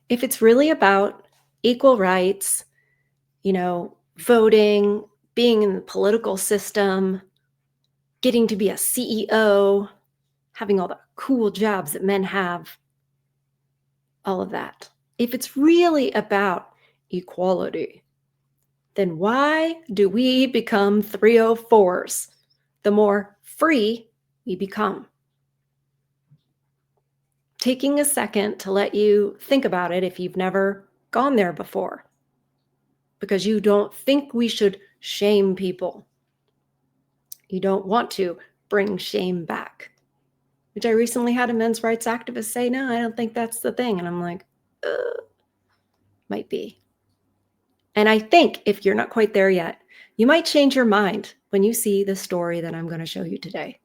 If it's really about equal rights, voting, being in the political system, getting to be a CEO, having all the cool jobs that men have, all of that. If it's really about equality, then why do we become 304s? The more free we become. Taking a second to let you think about it if you've never gone there before, because you don't think we should shame people. You don't want to bring shame back, which I recently had a men's rights activist say, no, I don't think that's the thing. And I'm like, might be. And I think if you're not quite there yet, you might change your mind when you see the story that I'm going to show you today.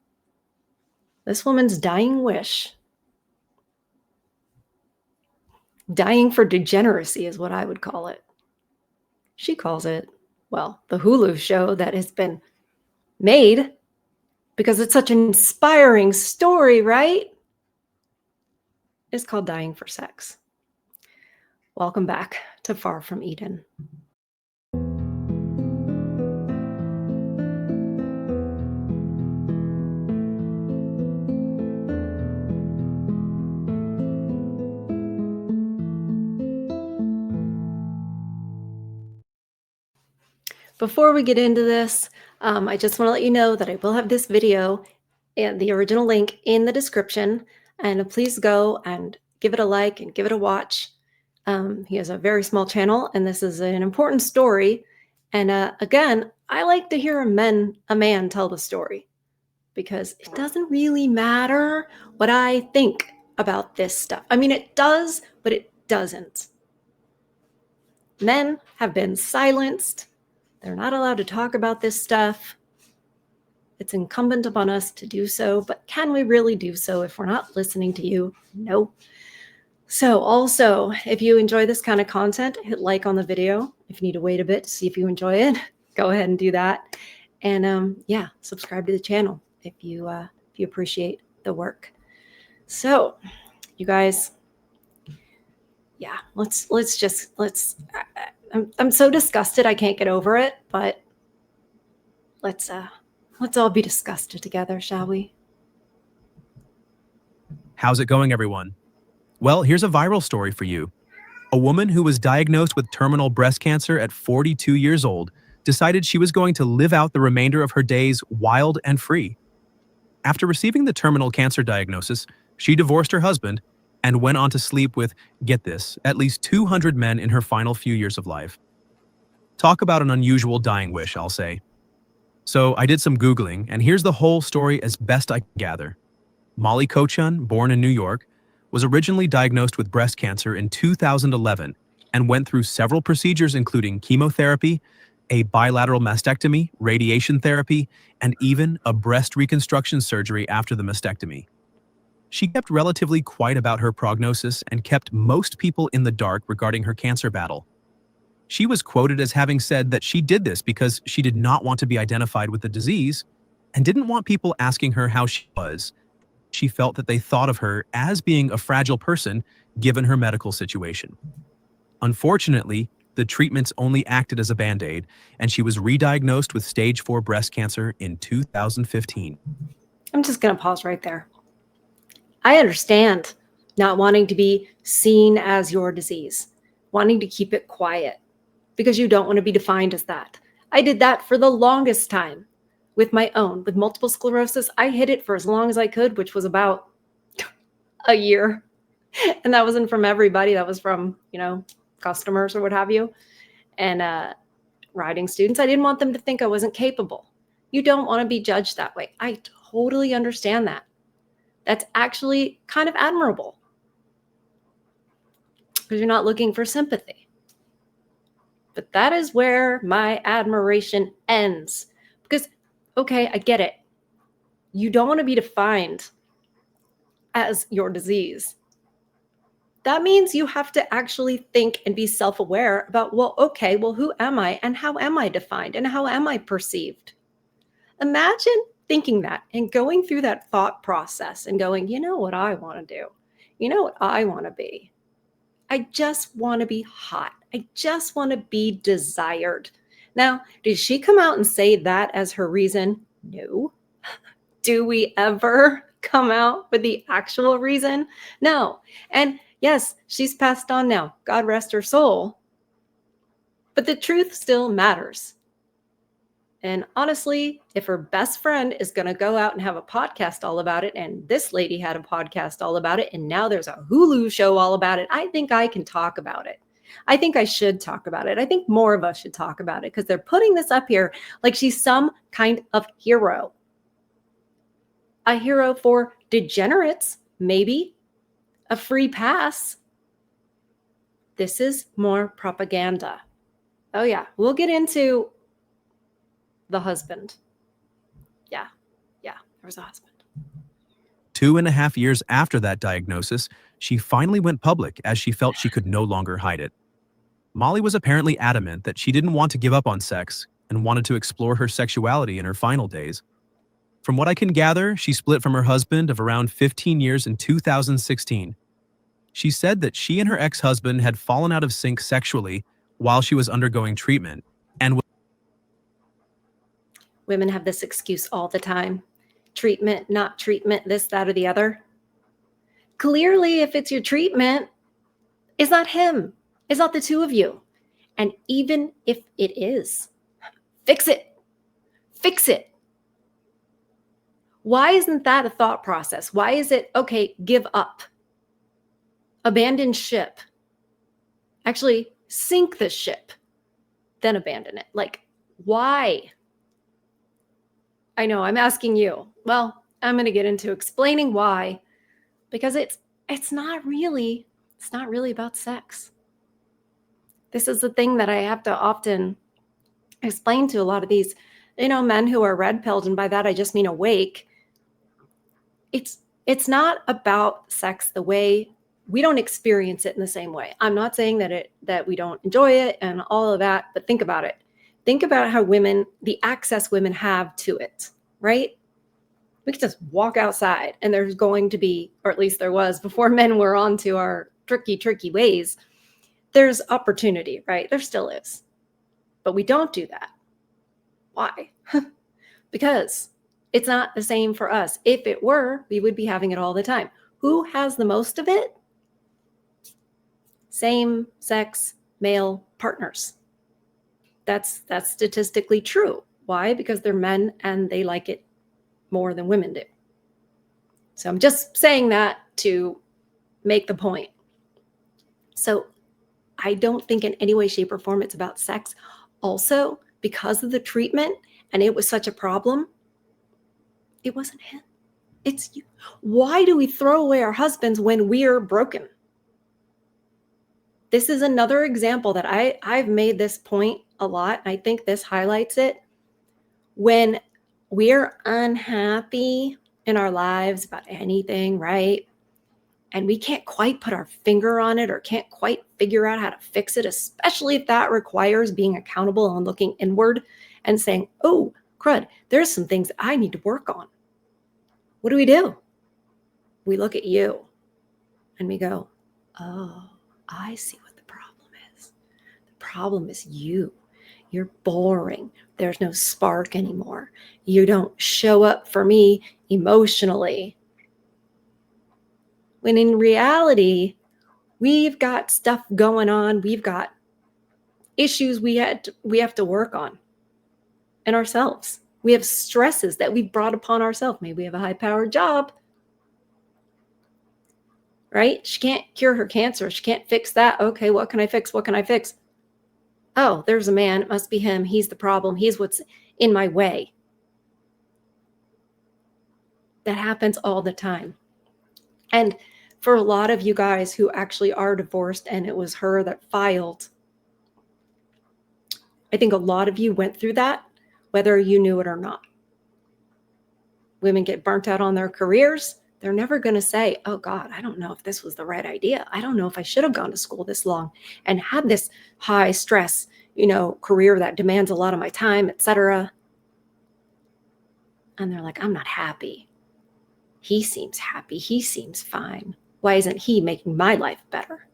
This woman's dying wish, dying for degeneracy is what I would call it. She calls it, well, the Hulu show that has been made because it's such an inspiring story, right? It's called Dying for Sex. Welcome back to Far From Eden. Before we get into this, I just want to let you know that I will have this video and the original link in the description, and please go and give it a like and give it a watch. He has a very small channel, and this is an important story. And again, I like to hear a man tell the story, because it doesn't really matter what I think about this stuff. I mean, it does, but it doesn't. Men have been silenced. They're not allowed to talk about this stuff. It's incumbent upon us to do so, but can we really do so if we're not listening to you? No. So also, if you enjoy this kind of content, hit like on the video. If you need to wait a bit to see if you enjoy it, go ahead and do that. And yeah, subscribe to the channel if you appreciate the work. So, you guys, yeah, let's. I'm so disgusted I can't get over it, but let's all be disgusted together, shall we? How's it going, everyone? Well, here's a viral story for you. A woman who was diagnosed with terminal breast cancer at 42 years old decided she was going to live out the remainder of her days wild and free. After receiving the terminal cancer diagnosis, she divorced her husband and went on to sleep with, get this, at least 200 men in her final few years of life. Talk about an unusual dying wish, I'll say. So I did some Googling, and here's the whole story as best I can gather. Molly Kochun, born in New York, was originally diagnosed with breast cancer in 2011 and went through several procedures including chemotherapy, a bilateral mastectomy, radiation therapy, and even a breast reconstruction surgery after the mastectomy. She kept relatively quiet about her prognosis and kept most people in the dark regarding her cancer battle. She was quoted as having said that she did this because she did not want to be identified with the disease and didn't want people asking her how she was. She felt that they thought of her as being a fragile person given her medical situation. Unfortunately, the treatments only acted as a band-aid, and she was re-diagnosed with stage 4 breast cancer in 2015. I'm just going to pause right there. I understand not wanting to be seen as your disease, wanting to keep it quiet because you don't want to be defined as that. I did that for the longest time with multiple sclerosis. I hid it for as long as I could, which was about a year. And that wasn't from everybody. That was from, customers or what have you. And writing students, I didn't want them to think I wasn't capable. You don't want to be judged that way. I totally understand that. That's actually kind of admirable because you're not looking for sympathy. But that is where my admiration ends. Because, okay, I get it. You don't want to be defined as your disease. That means you have to actually think and be self-aware about, who am I and how am I defined and how am I perceived? Imagine thinking that and going through that thought process and going, you know what I want to do? You know what I want to be? I just want to be hot. I just want to be desired. Now, did she come out and say that as her reason? No. Do we ever come out with the actual reason? No. And yes, she's passed on now. God rest her soul. But the truth still matters. And honestly, if her best friend is going to go out and have a podcast all about it, and this lady had a podcast all about it, and now there's a Hulu show all about it, I think I can talk about it. I think I should talk about it. I think more of us should talk about it because they're putting this up here like she's some kind of hero. A hero for degenerates, maybe. A free pass. This is more propaganda. Oh, yeah. We'll get into the husband. Yeah, there was a husband. 2.5 years after that diagnosis, she finally went public as she felt she could no longer hide it. Molly was apparently adamant that she didn't want to give up on sex and wanted to explore her sexuality in her final days. From what I can gather, she split from her husband of around 15 years in 2016. She said that she and her ex-husband had fallen out of sync sexually while she was undergoing treatment, and Women have this excuse all the time. Treatment, not treatment, this, that, or the other. Clearly, if it's your treatment, it's not him. It's not the two of you. And even if it is, fix it. Fix it. Why isn't that a thought process? Why is it, okay, give up, abandon ship, actually sink the ship, then abandon it? Like, why? I know, I'm asking you. Well, I'm going to get into explaining why, because it's not really about sex. This is the thing that I have to often explain to a lot of these, men who are red pilled, and by that I just mean awake. It's not about sex the way we don't experience it in the same way. I'm not saying that we don't enjoy it and all of that, but think about it. Think about how the access women have to it, right? We can just walk outside and there's going to be, or at least there was before men were onto our tricky ways, there's opportunity, right? There still is. But we don't do that. Why? Because it's not the same for us. If it were, we would be having it all the time. Who has the most of it? Same sex male partners. That's statistically true. Why? Because they're men and they like it more than women do. So I'm just saying that to make the point. So I don't think in any way, shape, or form it's about sex. Also, because of the treatment, and it was such a problem, it wasn't him. It's you. Why do we throw away our husbands when we're broken? This is another example that I've made this point a lot. I think this highlights it. When we're unhappy in our lives about anything, right? And we can't quite put our finger on it or can't quite figure out how to fix it, especially if that requires being accountable and looking inward and saying, oh, crud, there's some things I need to work on. What do? We look at you and we go, oh, I see what the problem is. The problem is you. You're boring. There's no spark anymore. You don't show up for me emotionally. When in reality, we've got stuff going on. We've got issues we have to work on in ourselves. We have stresses that we've brought upon ourselves. Maybe we have a high-powered job, right? She can't cure her cancer. She can't fix that. Okay, what can I fix? What can I fix? Oh, there's a man. It must be him. He's the problem. He's what's in my way. That happens all the time. And for a lot of you guys who actually are divorced and it was her that filed, I think a lot of you went through that, whether you knew it or not. Women get burnt out on their careers. They're never going to say, oh God, I don't know if this was the right idea. I don't know if I should have gone to school this long and had this high stress, career that demands a lot of my time, etc. And they're like, I'm not happy. He seems happy. He seems fine. Why isn't he making my life better?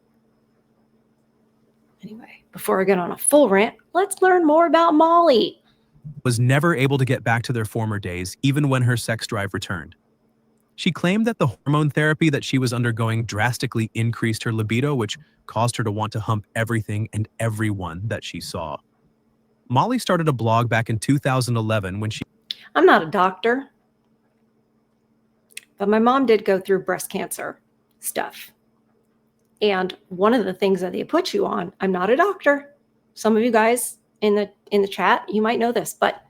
Anyway, before I get on a full rant, let's learn more about Molly. Was never able to get back to their former days, even when her sex drive returned. She claimed that the hormone therapy that she was undergoing drastically increased her libido, which caused her to want to hump everything and everyone that she saw. Molly started a blog back in 2011 when she I'm not a doctor, but my mom did go through breast cancer stuff. And one of the things that they put you on, I'm not a doctor. Some of you guys in the chat, you might know this, but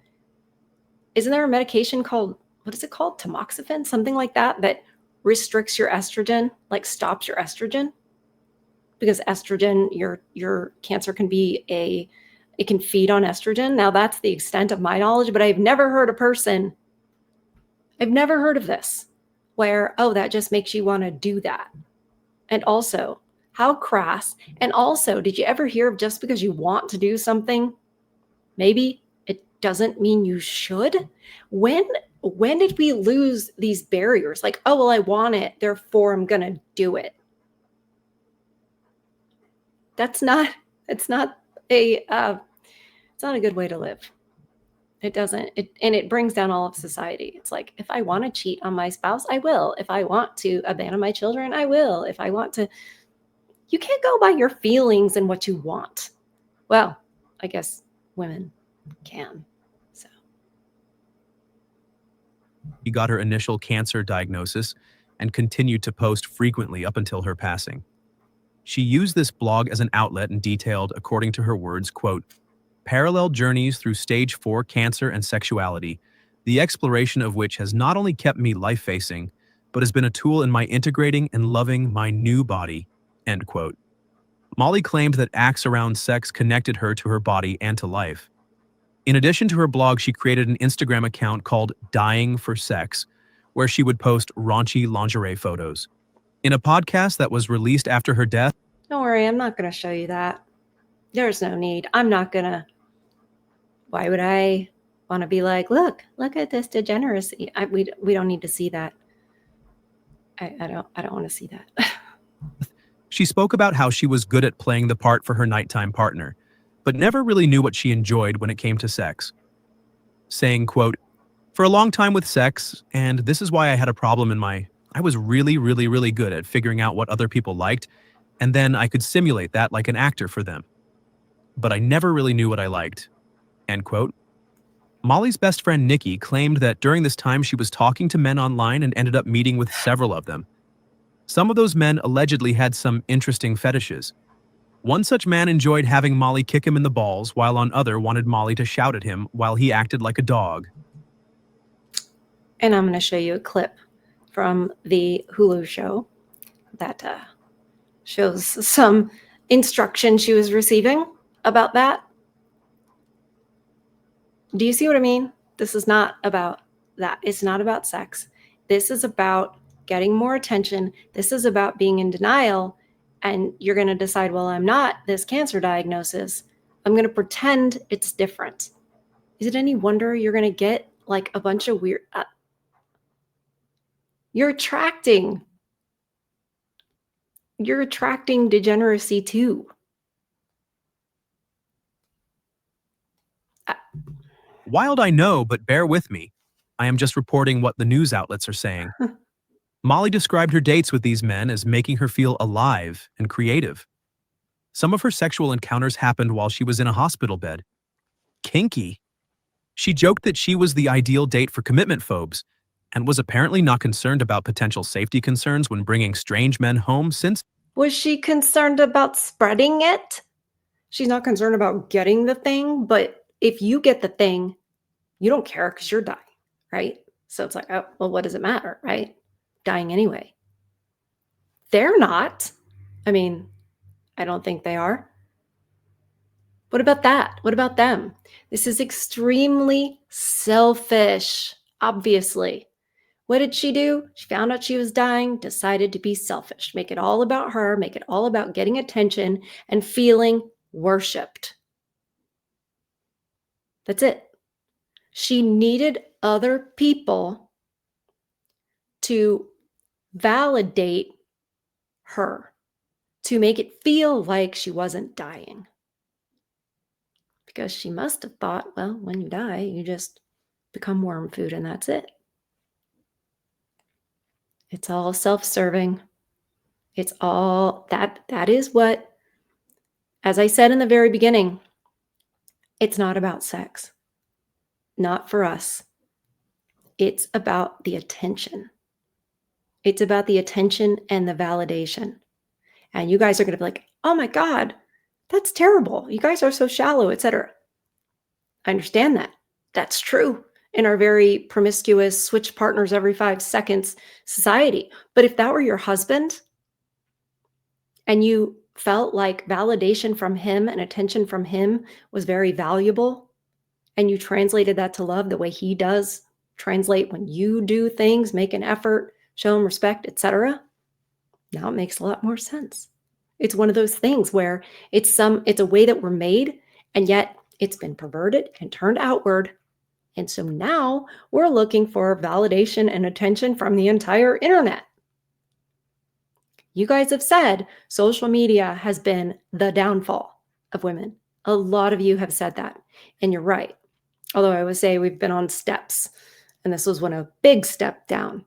isn't there a medication called, what is it called? Tamoxifen, something like that, that restricts your estrogen, like stops your estrogen? Because estrogen, your cancer can be it can feed on estrogen. Now that's the extent of my knowledge, but I've never heard of this where, oh, that just makes you want to do that. And also, how crass. And also, did you ever hear of just because you want to do something, maybe it doesn't mean you should? When did we lose these barriers? Like, oh, well, I want it, therefore I'm going to do it. It's not a good way to live. It doesn't, and it brings down all of society. It's like, if I want to cheat on my spouse, I will. If I want to abandon my children, I will. If I want to, you can't go by your feelings and what you want. Well, I guess women can. So She got her initial cancer diagnosis and continued to post frequently up until her passing. She used this blog as an outlet and detailed, according to her words, quote, parallel journeys through stage 4 cancer and sexuality, the exploration of which has not only kept me life-facing, but has been a tool in my integrating and loving my new body, end quote. Molly claimed that acts around sex connected her to her body and to life. In addition to her blog, she created an Instagram account called Dying for Sex, where she would post raunchy lingerie photos. In a podcast that was released after her death, don't worry, I'm not going to show you that. There's no need. Why would I want to be like, look at this degeneracy? We don't need to see that. I don't want to see that. she spoke about how she was good at playing the part for her nighttime partner, but never really knew what she enjoyed when it came to sex. Saying, quote, for a long time with sex, and this is why I had a problem I was really, really, really good at figuring out what other people liked, and then I could simulate that like an actor for them. But I never really knew what I liked, end quote. Molly's best friend Nikki claimed that during this time she was talking to men online and ended up meeting with several of them. Some of those men allegedly had some interesting fetishes. One such man enjoyed having Molly kick him in the balls, while another wanted Molly to shout at him while he acted like a dog. And I'm going to show you a clip from the Hulu show that shows some instruction she was receiving about that. Do you see what I mean? This is not about that. It's not about sex. This is about getting more attention. This is about being in denial. And you're going to decide, well, I'm not this cancer diagnosis. I'm going to pretend it's different. Is it any wonder you're going to get like a bunch of weird... You're attracting degeneracy too. Wild, I know, but bear with me. I am just reporting what the news outlets are saying. Molly described her dates with these men as making her feel alive and creative. Some of her sexual encounters happened while she was in a hospital bed. Kinky. She joked that she was the ideal date for commitment phobes, and was apparently not concerned about potential safety concerns when bringing strange men home since... Was she concerned about spreading it? She's not concerned about getting the thing, but if you get the thing, you don't care because you're dying, right? So it's like, oh, well, what does it matter, right? Dying anyway. They're not. I mean, I don't think they are. What about that? What about them? This is extremely selfish, obviously. What did she do? She found out she was dying, decided to be selfish, make it all about her, make it all about getting attention and feeling worshipped. That's it. She needed other people to validate her. to make it feel like she wasn't dying. Because she must have thought, well, when you die, you just become worm food and that's it. It's all self-serving. It's all that is what, as I said in the very beginning, it's not about sex. Not for us. It's about the attention. It's about the attention and the validation. And you guys are going to be like, oh my God, that's terrible. You guys are so shallow, etc. I understand that. That's true in our very promiscuous, switch partners every 5 seconds society. But if that were your husband and you felt like validation from him and attention from him was very valuable, and you translated that to love the way he does translate when you do things, make an effort, show him respect, etc., now it makes a lot more sense. It's one of those things where it's a way that we're made, and yet it's been perverted and turned outward. And so now we're looking for validation and attention from the entire internet. You guys have said social media has been the downfall of women. A lot of you have said that, and you're right. Although I would say we've been on steps, and this was a big step down.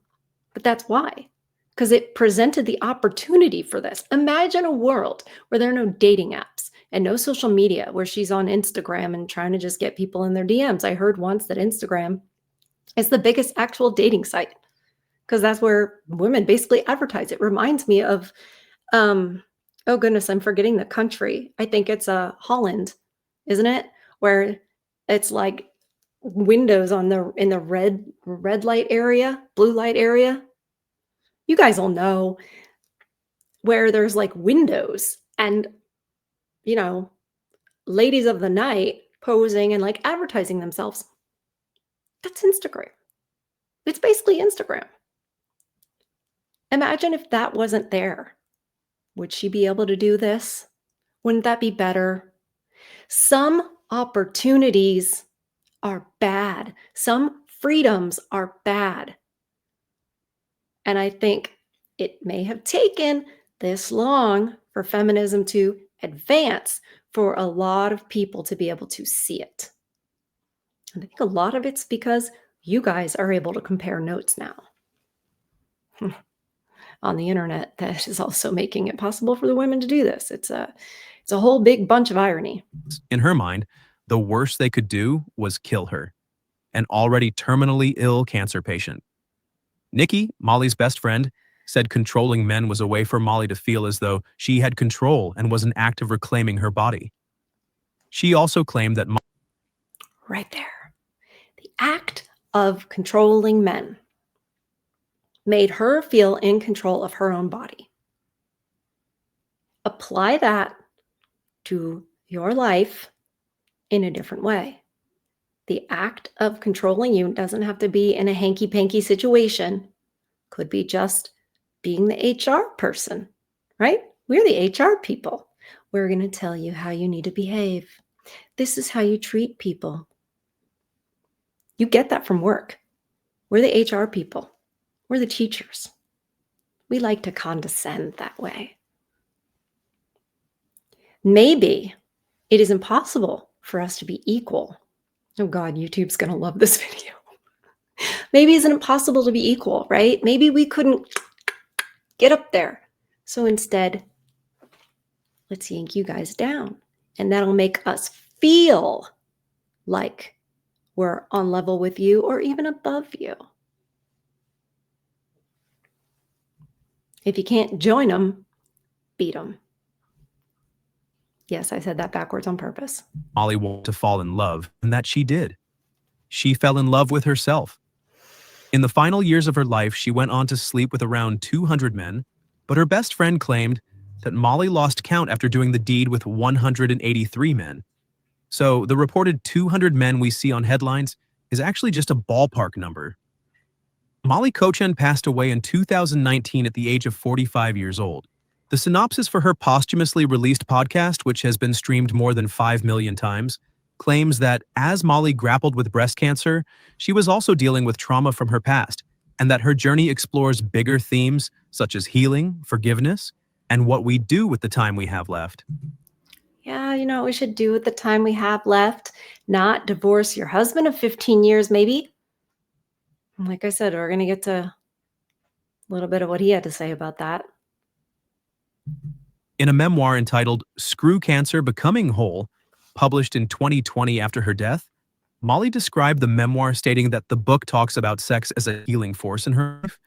But that's why. Because it presented the opportunity for this. Imagine a world where there are no dating apps and no social media, where she's on Instagram and trying to just get people in their DMs. I heard once that Instagram is the biggest actual dating site because that's where women basically advertise. It reminds me of, oh goodness, I'm forgetting the country. I think it's Holland, isn't it? Where it's like windows in the red light area, blue light area. You guys will know where there's like windows and, ladies of the night posing and like advertising themselves. That's Instagram. It's basically Instagram. Imagine if that wasn't there. Would she be able to do this? Wouldn't that be better? Some opportunities are bad. Some freedoms are bad. And I think it may have taken this long for feminism to advance for a lot of people to be able to see it. And I think a lot of it's because you guys are able to compare notes now on the internet. That is also making it possible for the women to do this. It's a whole big bunch of irony. In her mind, the worst they could do was kill her, an already terminally ill cancer patient. Nikki, Molly's best friend, said controlling men was a way for Molly to feel as though she had control and was an act of reclaiming her body. She also claimed that right there, the act of controlling men made her feel in control of her own body. Apply that to your life in a different way. The act of controlling you doesn't have to be in a hanky-panky situation. Could be just being the HR person, right? We're the HR people. We're going to tell you how you need to behave. This is how you treat people. You get that from work. We're the HR people. We're the teachers. We like to condescend that way. Maybe it is impossible for us to be equal. Oh God, YouTube's going to love this video. Maybe it's impossible to be equal, right? Maybe we couldn't get up there. So instead, let's yank you guys down. And that'll make us feel like we're on level with you or even above you. If you can't join them, beat them. Yes, I said that backwards on purpose. Molly wanted to fall in love, and that she did. She fell in love with herself. In the final years of her life, she went on to sleep with around 200 men, but her best friend claimed that Molly lost count after doing the deed with 183 men. So the reported 200 men we see on headlines is actually just a ballpark number. Molly Kochen passed away in 2019 at the age of 45 years old. The synopsis for her posthumously released podcast, which has been streamed more than 5 million times, claims that as Molly grappled with breast cancer, she was also dealing with trauma from her past, and that her journey explores bigger themes such as healing, forgiveness, and what we do with the time we have left. Yeah, you know what we should do with the time we have left? Not divorce your husband of 15 years, maybe. And like I said, we're going to get to a little bit of what he had to say about that. In a memoir entitled Screw Cancer Becoming Whole, published in 2020 after her death, Molly described the memoir stating that the book talks about sex as a healing force in her life,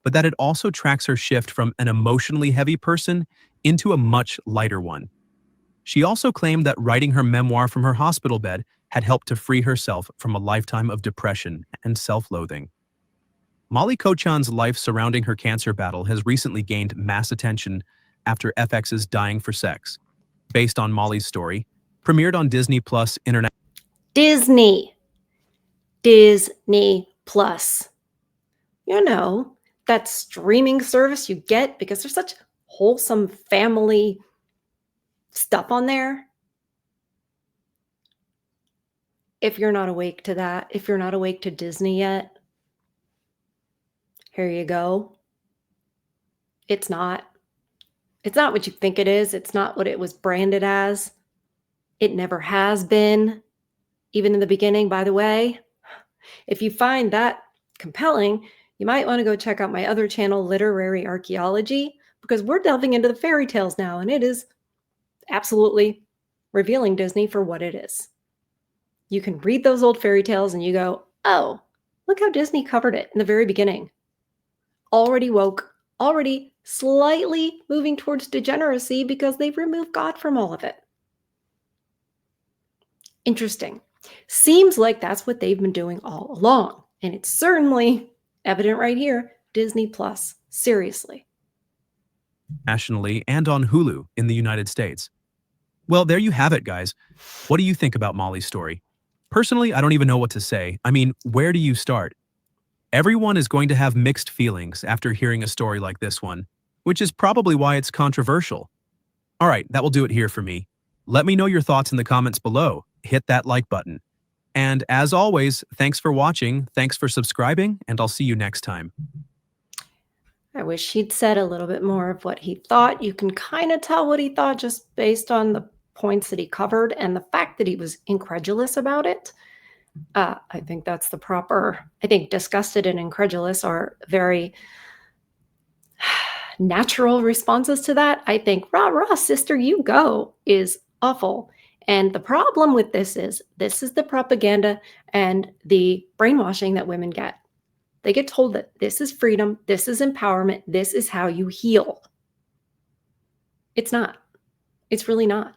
but that it also tracks her shift from an emotionally heavy person into a much lighter one. She also claimed that writing her memoir from her hospital bed had helped to free herself from a lifetime of depression and self-loathing. Molly Kochan's life surrounding her cancer battle has recently gained mass attention after FX's Dying for Sex, based on Molly's story, premiered on Disney Plus Internet. Disney. Disney Plus. You know, that streaming service you get because there's such wholesome family stuff on there. If you're not awake to that, if you're not awake to Disney yet, here you go. It's not. It's not what you think it is. It's not what it was branded as. It never has been, even in the beginning, by the way. If you find that compelling, you might want to go check out my other channel, Literary Archaeology, because we're delving into the fairy tales now, and it is absolutely revealing Disney for what it is. You can read those old fairy tales and you go, oh, look how Disney covered it in the very beginning. Already woke, already slightly moving towards degeneracy because they've removed God from all of it. Interesting. Seems like that's what they've been doing all along. And it's certainly evident right here. Disney Plus. Seriously. Nationally and on Hulu in the United States. Well, there you have it, guys. What do you think about Molly's story? Personally, I don't even know what to say. I mean, where do you start? Everyone is going to have mixed feelings after hearing a story like this one, which is probably why it's controversial. All right, that will do it here for me. Let me know your thoughts in the comments below. Hit that like button. And as always, thanks for watching, thanks for subscribing, and I'll see you next time. I wish he'd said a little bit more of what he thought. You can kind of tell what he thought just based on the points that he covered and the fact that he was incredulous about it. I think that's the proper, I think disgusted and incredulous are very natural responses to that. I think, rah, rah, sister, you go is awful. And the problem with this is the propaganda and the brainwashing that women get. They get told that this is freedom, this is empowerment, this is how you heal. It's not. It's really not.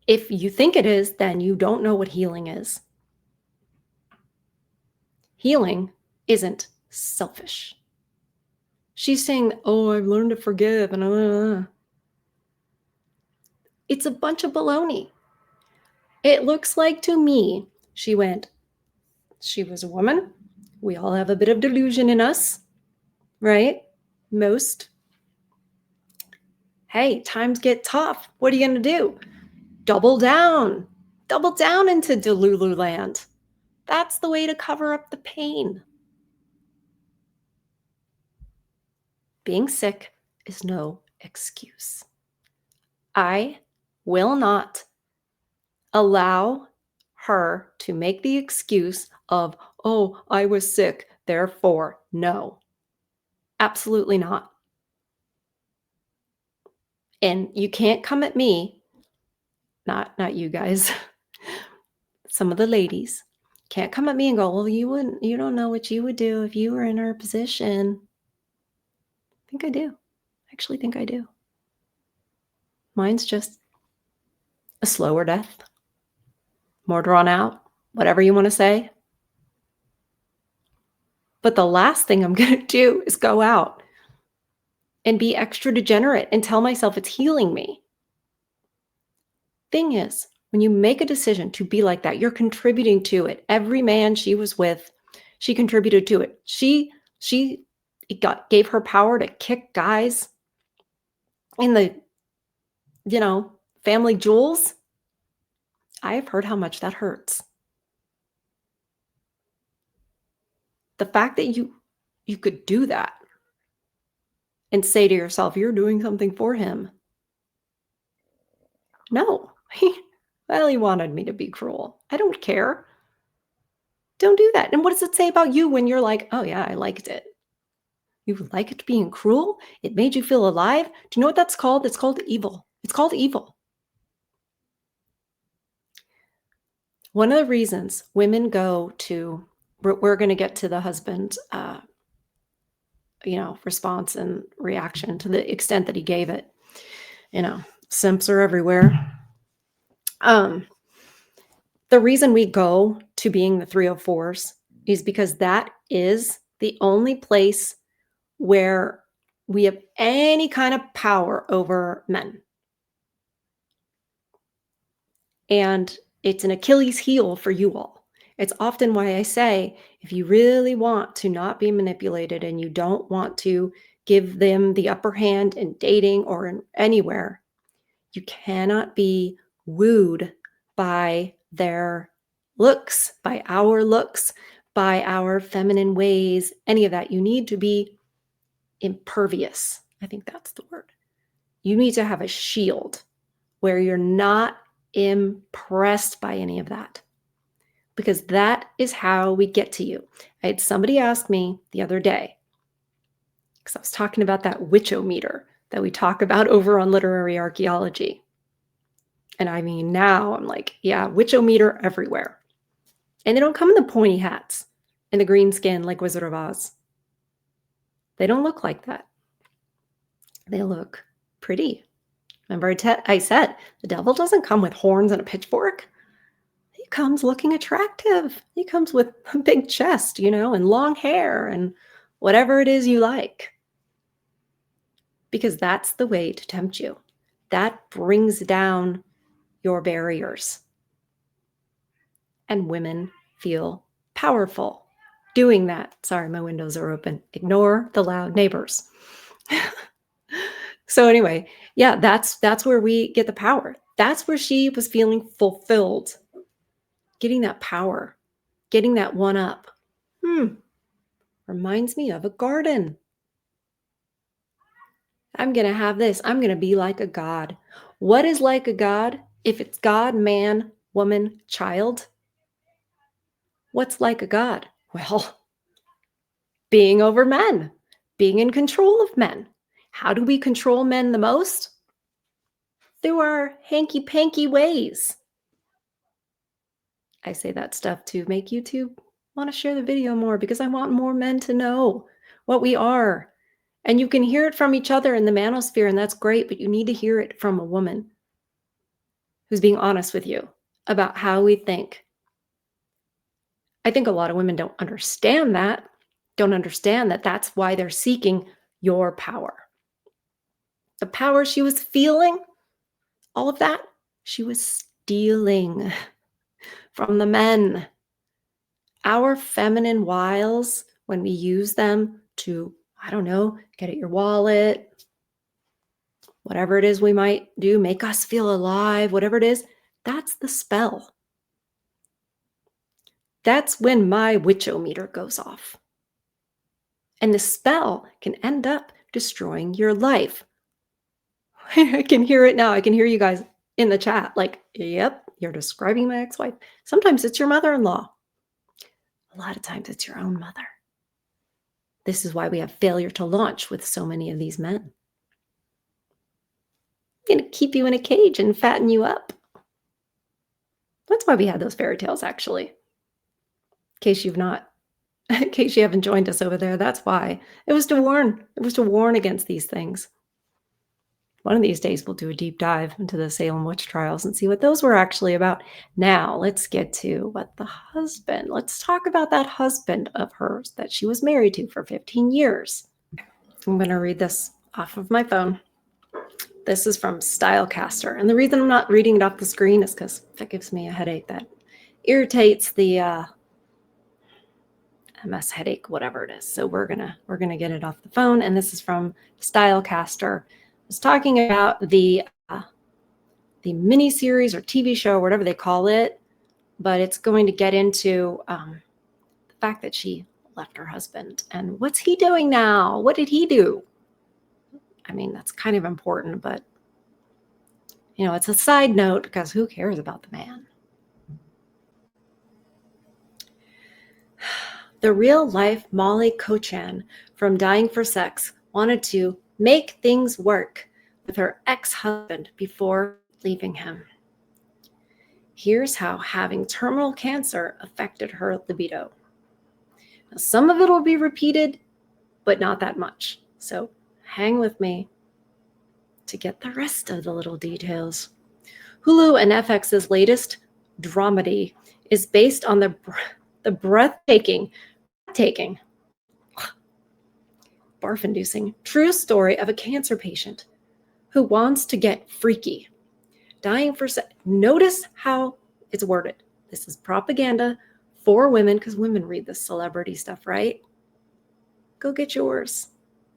If you think it is, then you don't know what healing is. Healing isn't selfish. She's saying, oh, I've learned to forgive, and it's a bunch of baloney. It looks like to me, she was a woman. We all have a bit of delusion in us, right? Most. Hey, times get tough. What are you going to do? Double down. Double down into Delulu land. That's the way to cover up the pain. Being sick is no excuse. I will not allow her to make the excuse of, oh, I was sick, therefore, no. Absolutely not. And you can't come at me, not you guys, some of the ladies can't come at me and go, well, you don't know what you would do if you were in her position. I think I do. I actually think I do. Mine's just a slower death, more drawn out, whatever you want to say. But the last thing I'm going to do is go out and be extra degenerate and tell myself it's healing me. Thing is, when you make a decision to be like that, you're contributing to it. Every man she was with, she contributed to it. She gave her power to kick guys in the, family jewels. I have heard how much that hurts. The fact that you could do that and say to yourself, you're doing something for him. No. Well, he wanted me to be cruel. I don't care. Don't do that. And what does it say about you when you're like, oh, yeah, I liked it? You liked being cruel? It made you feel alive? Do you know what that's called? It's called evil. It's called evil. One of the reasons women go to, we're going to get to the husband, response and reaction to the extent that he gave it. Simps are everywhere. The reason we go to being the 304s is because that is the only place where we have any kind of power over men. And it's an Achilles heel for you all. It's often why I say, if you really want to not be manipulated and you don't want to give them the upper hand in dating or in anywhere, you cannot be wooed by their looks, by our feminine ways, any of that. You need to be impervious. I think that's the word. You need to have a shield where you're not impressed by any of that, because that is how we get to you. I had somebody ask me the other day, because I was talking about that witchometer that we talk about over on literary archaeology. And I mean, now I'm like, yeah, witchometer everywhere. And they don't come in the pointy hats and the green skin like Wizard of Oz. They don't look like that. They look pretty. Remember I said, the devil doesn't come with horns and a pitchfork. He comes looking attractive. He comes with a big chest, and long hair and whatever it is you like. Because that's the way to tempt you. That brings down your barriers. And women feel powerful doing that. Sorry, my windows are open. Ignore the loud neighbors. So anyway, yeah, that's where we get the power. That's where she was feeling fulfilled. Getting that power, getting that one up. Reminds me of a garden. I'm going to have this. I'm going to be like a god. What is like a god? If it's God, man, woman, child, what's like a god? Well, being over men, being in control of men. How do we control men the most? Through our hanky-panky ways. I say that stuff to make YouTube want to share the video more, because I want more men to know what we are. And you can hear it from each other in the manosphere, and that's great, but you need to hear it from a woman who's being honest with you about how we think. I think a lot of women don't understand that that's why they're seeking your power. The power she was feeling, all of that, she was stealing from the men. Our feminine wiles, when we use them to, get at your wallet, whatever it is we might do, make us feel alive, whatever it is, that's the spell. That's when my witchometer goes off. And the spell can end up destroying your life. I can hear it now. I can hear you guys in the chat like, yep, you're describing my ex-wife. Sometimes it's your mother-in-law. A lot of times it's your own mother. This is why we have failure to launch with so many of these men. Going to keep you in a cage and fatten you up. That's why we had those fairy tales, actually. In case you haven't joined us over there, that's why. It was to warn. It was to warn against these things. One of these days, we'll do a deep dive into the Salem witch trials and see what those were actually about. Now, let's get to let's talk about that husband of hers that she was married to for 15 years. I'm going to read this off of my phone. This is from Stylecaster. And the reason I'm not reading it off the screen is because that gives me a headache that irritates the MS headache, whatever it is. So we're gonna get it off the phone. And this is from Stylecaster. It's talking about the mini series or TV show, or whatever they call it, but it's going to get into the fact that she left her husband and what's he doing now? What did he do? I mean, that's kind of important, but it's a side note because who cares about the man? The real-life Molly Kochan from Dying for Sex wanted to make things work with her ex-husband before leaving him. Here's how having terminal cancer affected her libido. Now, some of it will be repeated, but not that much. So hang with me to get the rest of the little details. Hulu and FX's latest dramedy is based on the breathtaking, barf-inducing true story of a cancer patient who wants to get freaky. Dying for sex. Notice how it's worded. This is propaganda for women because women read this celebrity stuff, right? Go get yours.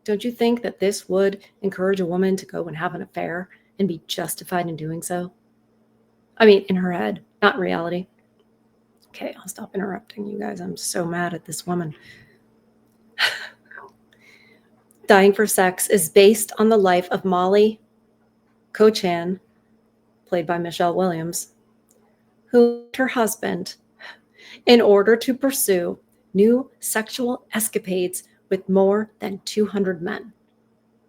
Don't you think that this would encourage a woman to go and have an affair and be justified in doing so? I mean, in her head, not in reality. Okay, I'll stop interrupting you guys. I'm so mad at this woman. Dying for Sex is based on the life of Molly Kochan, played by Michelle Williams, who left her husband in order to pursue new sexual escapades with more than 200 men.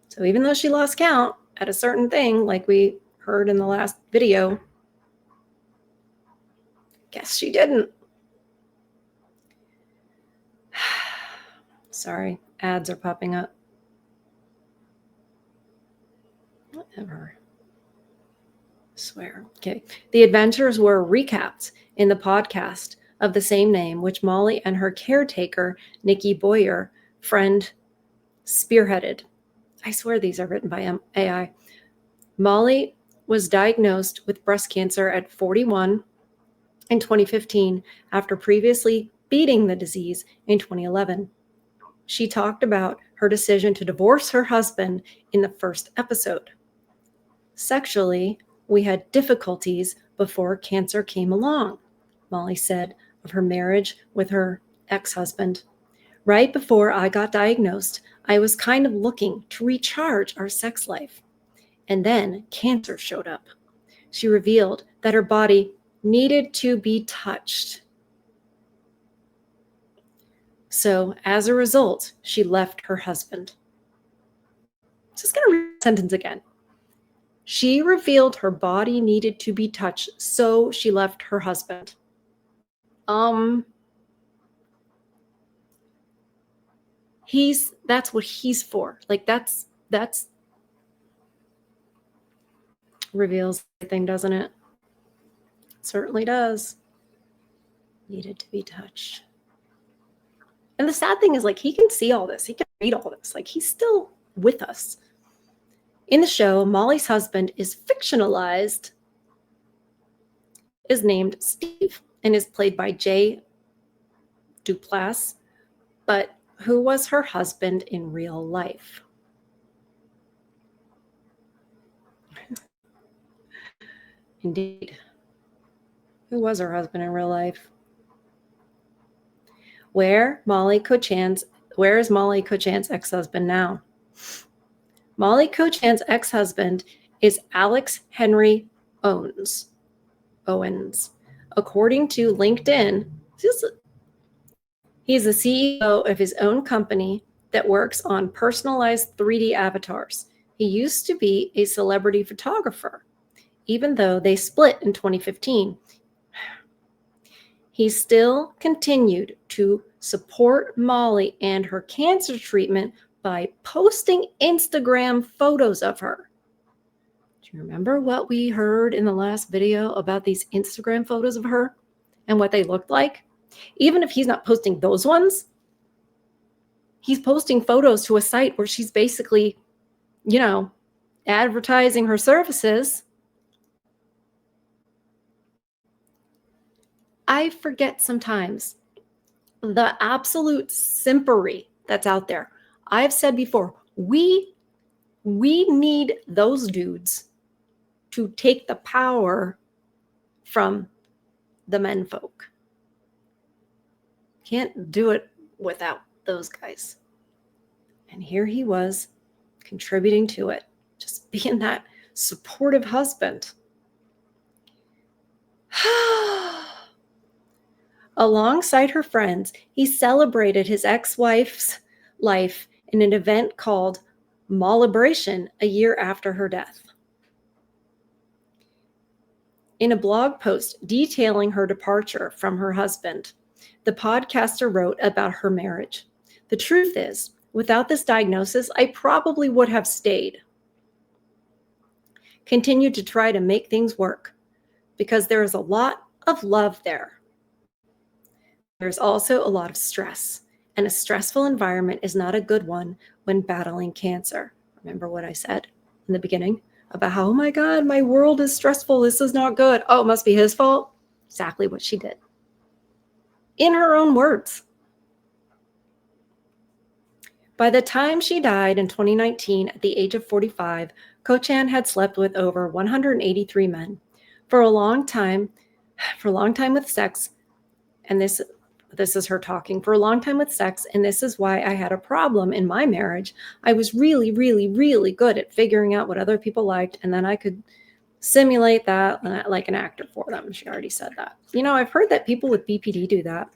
So even though she lost count at a certain thing, like we heard in the last video, guess she didn't. Sorry, ads are popping up. Whatever. Swear. Okay. The adventures were recapped in the podcast of the same name, which Molly and her caretaker, Nikki Boyer, friend, spearheaded. I swear these are written by AI. Molly was diagnosed with breast cancer at 41 in 2015 after previously beating the disease in 2011. She talked about her decision to divorce her husband in the first episode. Sexually, we had difficulties before cancer came along, Molly said of her marriage with her ex-husband. Right before I got diagnosed, I was kind of looking to recharge our sex life. And then cancer showed up. She revealed that her body needed to be touched. So as a result, she left her husband. Just going to read the sentence again. She revealed her body needed to be touched, so she left her husband. That's what he's for. Like that's reveals everything, doesn't it? It certainly does. Needed to be touched. And the sad thing is, like, he can see all this. He can read all this. Like, he's still with us. In the show, Molly's husband is fictionalized, is named Steve, and is played by Jay Duplass, but who was her husband in real life? Indeed. Who was her husband in real life? Where is Molly Kochan's ex-husband now? Molly Kochan's ex-husband is Alex Henry Owens. According to LinkedIn, he's the CEO of his own company that works on personalized 3D avatars. He used to be a celebrity photographer, even though they split in 2015. He still continued to support Molly and her cancer treatment by posting Instagram photos of her. Do you remember what we heard in the last video about these Instagram photos of her and what they looked like? Even if he's not posting those ones, he's posting photos to a site where she's basically, advertising her services. I forget sometimes the absolute simpery that's out there. I've said before, we need those dudes to take the power from the men folk. Can't do it without those guys. And here he was contributing to it, just being that supportive husband. Alongside her friends, he celebrated his ex-wife's life in an event called Mallibration a year after her death. In a blog post detailing her departure from her husband, the podcaster wrote about her marriage. The truth is, without this diagnosis, I probably would have stayed. Continued to try to make things work because there is a lot of love there. There's also a lot of stress, and a stressful environment is not a good one when battling cancer. Remember what I said in the beginning about how, oh my God, my world is stressful. This is not good. Oh, it must be his fault. Exactly what she did. In her own words. By the time she died in 2019 at the age of 45, Kochan had slept with over 183 men. For a long time with sex, and this is her talking, for a long time with sex, and this is why I had a problem in my marriage. I was really, really, really good at figuring out what other people liked, and then I could simulate that like an actor for them. She already said that. You know, I've heard that people with BPD do that.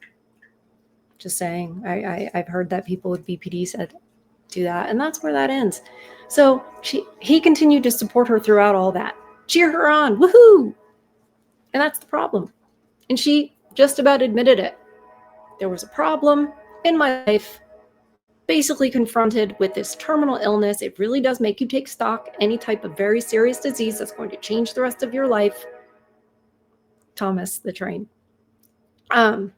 Just saying. I've heard that people with BPD do that, and that's where that ends. So he continued to support her throughout all that. Cheer her on, woohoo! And that's the problem. And she just about admitted it. There was a problem in my life, basically confronted with this terminal illness. It really does make you take stock. Any type of very serious disease that's going to change the rest of your life. Thomas the Train. That's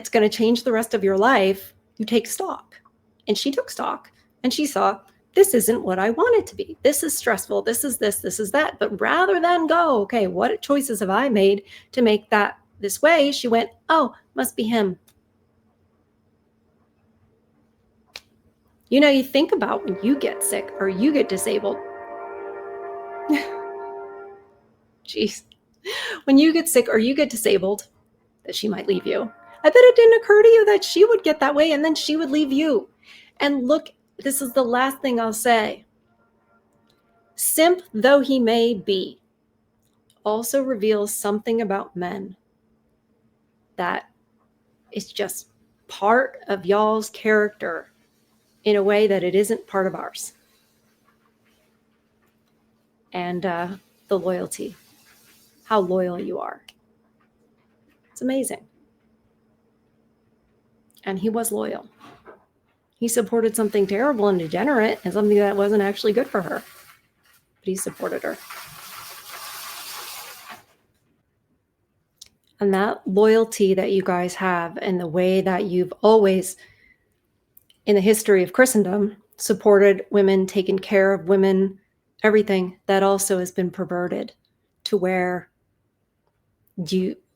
going to change the rest of your life. You take stock. And she took stock, and she saw, this isn't what I want it to be. This is stressful. This is this is that. But rather than go, okay, what choices have I made to make that this way? She went, oh, must be him. You know, you think about when you get sick or you get disabled. Jeez. When you get sick or you get disabled, that she might leave you. I bet it didn't occur to you that she would get that way and then she would leave you. And look, this is the last thing I'll say. Simp though he may be, also reveals something about men that is just part of y'all's character in a way that it isn't part of ours. And the loyalty, how loyal you are. It's amazing. And he was loyal. He supported something terrible and degenerate and something that wasn't actually good for her. But he supported her. And that loyalty that you guys have and the way that you've always, in the history of Christendom, supported women, taken care of women, everything, that also has been perverted to where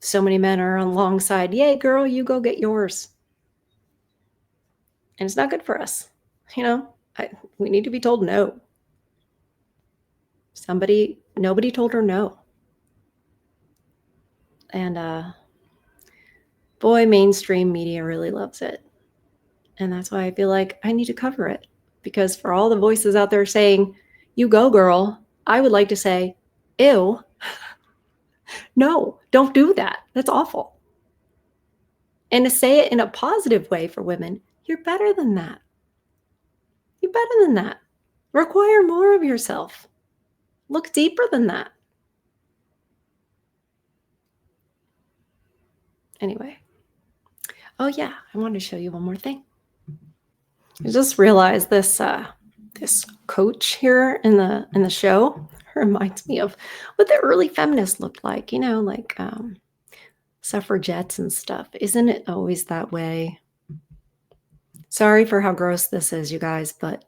so many men are alongside, yay, girl, you go get yours. And it's not good for us. You know, we need to be told no. Nobody told her no. And boy, mainstream media really loves it. And that's why I feel like I need to cover it. Because for all the voices out there saying, you go, girl, I would like to say, ew, no, don't do that. That's awful. And to say it in a positive way for women, you're better than that. You're better than that. Require more of yourself. Look deeper than that. Anyway. Oh yeah, I wanted to show you one more thing. I just realized this coach here in the show reminds me of what the early feminists looked like, you know, like suffragettes and stuff. Isn't it always that way? Sorry for how gross this is, you guys, but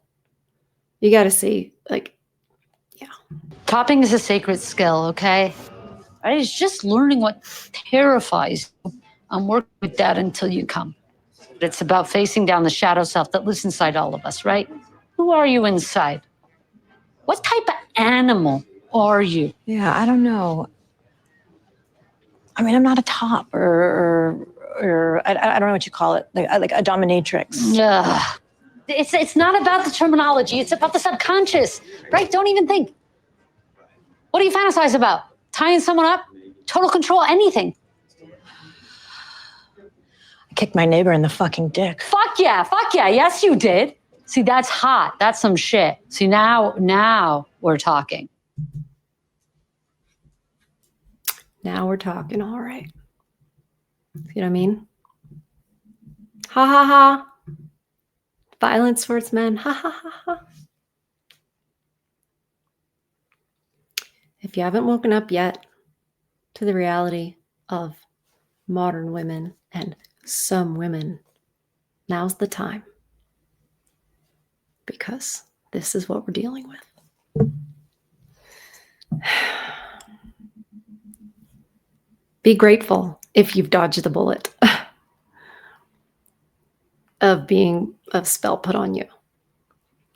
you got to see, like, yeah. Topping is a sacred skill, okay? Right? It's just learning what terrifies you and work with that until you come. It's about facing down the shadow self that lives inside all of us, right? Who are you inside? What type of animal are you? Yeah, I don't know. I mean, I'm not a top or I don't know what you call it, like a dominatrix. Ugh. It's not about the terminology. It's about the subconscious, right? Don't even think. What do you fantasize about? Tying someone up? Total control? Anything? I kicked my neighbor in the fucking dick. Fuck yeah. Yes, you did. See, that's hot. That's some shit. See, now we're talking. Now we're talking. All right. See what I mean? Ha ha ha. Violence towards men. Ha ha ha ha. If you haven't woken up yet to the reality of modern women and some women, now's the time. Because this is what we're dealing with. Be grateful if you've dodged the bullet of spell put on you,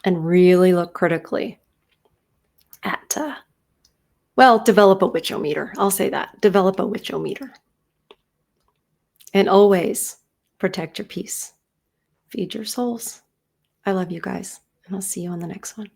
and really look critically at, develop a witchometer. I'll say that. Develop a witchometer. And always protect your peace. Feed your souls. I love you guys, and I'll see you on the next one.